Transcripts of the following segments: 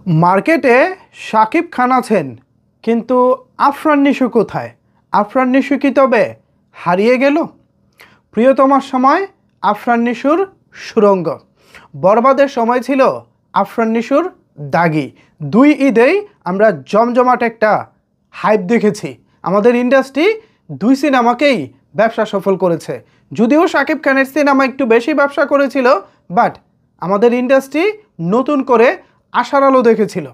মার্কেটে শাকিব খান আছেন, কিন্তু আফরান নিশো কোথায়? আফরান নিশো কি তবে হারিয়ে গেল? প্রিয়তমার সময় আফরান নিশোর সুরঙ্গ, বরবাদের সময় ছিল আফরান নিশোর দাগি। দুই ঈদেই আমরা জমজমাট একটা হাইপ দেখেছি। আমাদের ইন্ডাস্ট্রি দুই সিনেমাকেই ব্যবসা সফল করেছে। যদিও শাকিব খানের সিনেমা একটু বেশি ব্যবসা করেছিল, বাট আমাদের ইন্ডাস্ট্রি নতুন করে আশার আলো দেখেছিল।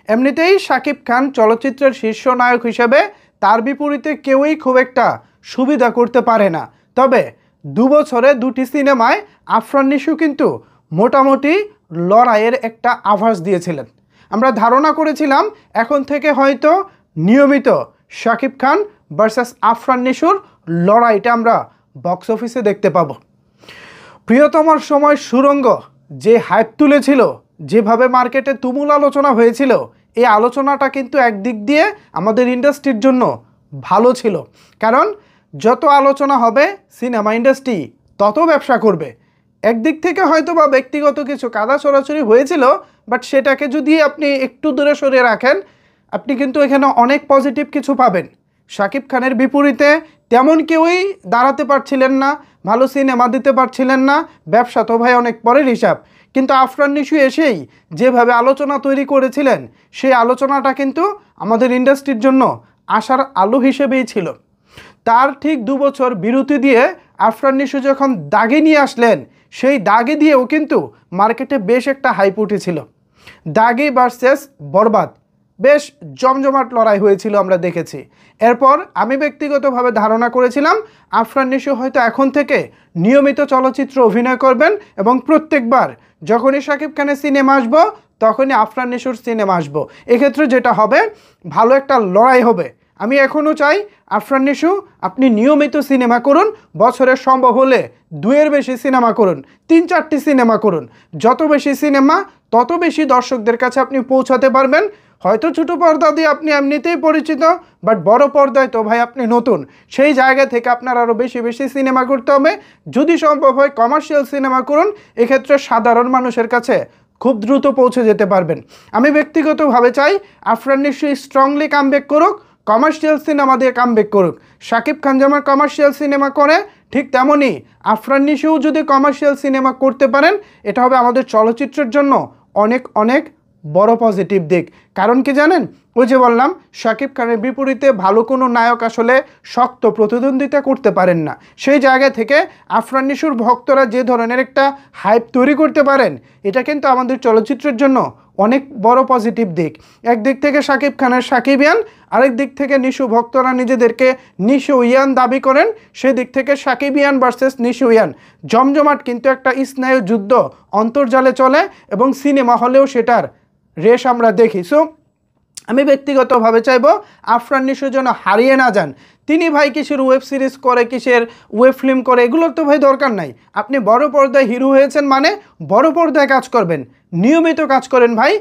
এমনিতেই শাকিব খান চলচ্চিত্রের শীর্ষ নায়ক হিসেবে তার বিপরীতে কেউই খুব একটা সুবিধা করতে পারে না। তবে 2 বছরে 2টি সিনেমায় আফরান নিশো কিন্তু মোটামুটি লড়াইয়ের একটা আভাস দিয়েছিলেন। আমরা ধারণা করেছিলাম এখন থেকে হয়তো নিয়মিত শাকিব খান ভার্সেস আফরান নিশোর লড়াইটা আমরা বক্স অফিসে দেখতে পাবো। প্রিয়তমার সময় সুরঙ্গ যে হাইপ তুলেছিল, যেভাবে মার্কেটে তুমুল আলোচনা হয়েছিল, এই আলোচনাটা কিন্তু একদিক দিয়ে আমাদের ইন্ডাস্ট্রির জন্য ভালো ছিল। কারণ যত আলোচনা হবে সিনেমা ইন্ডাস্ট্রি তত ব্যবসা করবে। একদিক থেকে হয়তো বা ব্যক্তিগত কিছু কাদা ছড়াছড়ি হয়েছিল, বাট সেটাকে যদি আপনি একটু দূরে সরিয়ে রাখেন, আপনি কিন্তু এখানে অনেক পজিটিভ কিছু পাবেন। শাকিব খানের বিপরীতে তেমন কেউই দাঁড়াতে পারছিলেন না, ভালো সিনেমা দিতে পারছিলেন না। ব্যবসা তো ভাই অনেক পরের হিসাব, কিন্তু আফরান নিশো এসেই যেভাবে আলোচনা তৈরি করেছিলেন, সেই আলোচনাটা কিন্তু আমাদের ইন্ডাস্ট্রির জন্য আশার আলো হিসেবেই ছিল। তার ঠিক 2 বছর বিরতি দিয়ে আফরান নিশো যখন দাগে নিয়ে আসলেন, সেই দাগে দিয়েও কিন্তু মার্কেটে বেশ একটা হাইপ উঠেছিল। দাগি ভার্সেস বরবাদ বেশ জমজমাট লড়াই হয়েছিল, আমরা দেখেছি। এরপর আমি ব্যক্তিগতভাবে ধারণা করেছিলাম আফরান নিশো হয়তো এখন থেকে নিয়মিত চলচ্চিত্র অভিনয় করবেন এবং প্রত্যেকবার যখনই শাকিব খানের সিনেমা আসবো তখনই আফরান নিশোর সিনেমা আসবো। এক্ষেত্রে যেটা হবে, ভালো একটা লড়াই হবে। আমি এখনও চাই আফরান নিশো আপনি নিয়মিত সিনেমা করুন, বছরে সম্ভব হলে 2-এর বেশি সিনেমা করুন, 3-4টি সিনেমা করুন। যত বেশি সিনেমা তত বেশি দর্শকদের কাছে আপনি পৌঁছাতে পারবেন। হয়তো ছোটো পর্দা দিয়ে আপনি এমনিতেই পরিচিত, বাট বড় পর্দায় তো ভাই আপনি নতুন। সেই জায়গা থেকে আপনার আরও বেশি বেশি সিনেমা করতে হবে। যদি সম্ভব হয় কমার্শিয়াল সিনেমা করুন, এক্ষেত্রে সাধারণ মানুষের কাছে খুব দ্রুত পৌঁছে যেতে পারবেন। আমি ব্যক্তিগতভাবে চাই আফরান নিশো স্ট্রংলি কামব্যাক করুক, কমার্শিয়াল সিনেমা দিয়ে কামব্যাক করুক। শাকিব খান যেমন কমার্শিয়াল সিনেমা করে, ঠিক তেমনই আফরান নিশোও যদি কমার্শিয়াল সিনেমা করতে পারেন, এটা হবে আমাদের চলচ্চিত্রের জন্য অনেক অনেক বড় পজিটিভ দিক। কারণ কি জানেন, ওই যে বললাম শাকিব খানের বিপরীতে ভালো কোনো নায়ক আসলে শক্ত প্রতিদ্বন্দ্বিতা করতে পারেন না। সেই জায়গা থেকে আফরান নিশোর ভক্তরা যে ধরনের একটা হাইপ তৈরি করতে পারেন, এটা কিন্তু আমাদের চলচ্চিত্রের জন্য অনেক বড় পজিটিভ দিক। একদিক থেকে শাকিব খানের শাকিবিয়ান, আরেক দিক থেকে নিশো ভক্তরা নিজেদেরকে নিশো ইয়ান দাবি করেন। সেদিক থেকে শাকিবিয়ান ভার্সেস নিশো ইয়ান জমজমাট কিন্তু একটা স্নায়ু যুদ্ধ অন্তর্জালে চলে এবং সিনেমা হলেও সেটার রেশ আমরা দেখি। সো আমি ব্যক্তিগতভাবে চাইবো আফরান নিশো যেন হারিয়ে না যান। তিনি ভাই কিসের ওয়েব সিরিজ করে, কিসের ওয়েব ফিল্ম করে, এগুলোর তো ভাই দরকার নাই। আপনি বড় পর্দায় হিরো হয়েছেন মানে বড় পর্দায় কাজ করবেন, নিয়মিত কাজ করেন ভাই।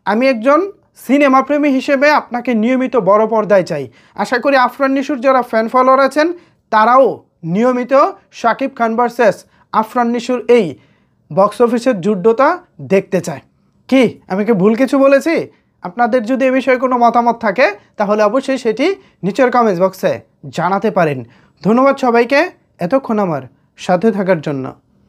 আমি একজন সিনেমা প্রেমী হিসেবে আপনাকে নিয়মিত বড় পর্দায় চাই। আশা করি আফরান নিশোর যারা ফ্যান ফলোয়ার আছেন তারাও নিয়মিত শাকিব খান ভার্সেস আফরান নিশোর এই বক্স অফিসের যুদ্ধটা দেখতে চায়। কি আমি কি ভুল কিছু বলেছি? আপনাদের যদি এ বিষয়ে কোনো মতামত থাকে তাহলে অবশ্যই সেটি নিচের কমেন্টস বক্সে জানাতে পারেন। ধন্যবাদ সবাইকে এতক্ষণ আমার সাথে থাকার জন্য।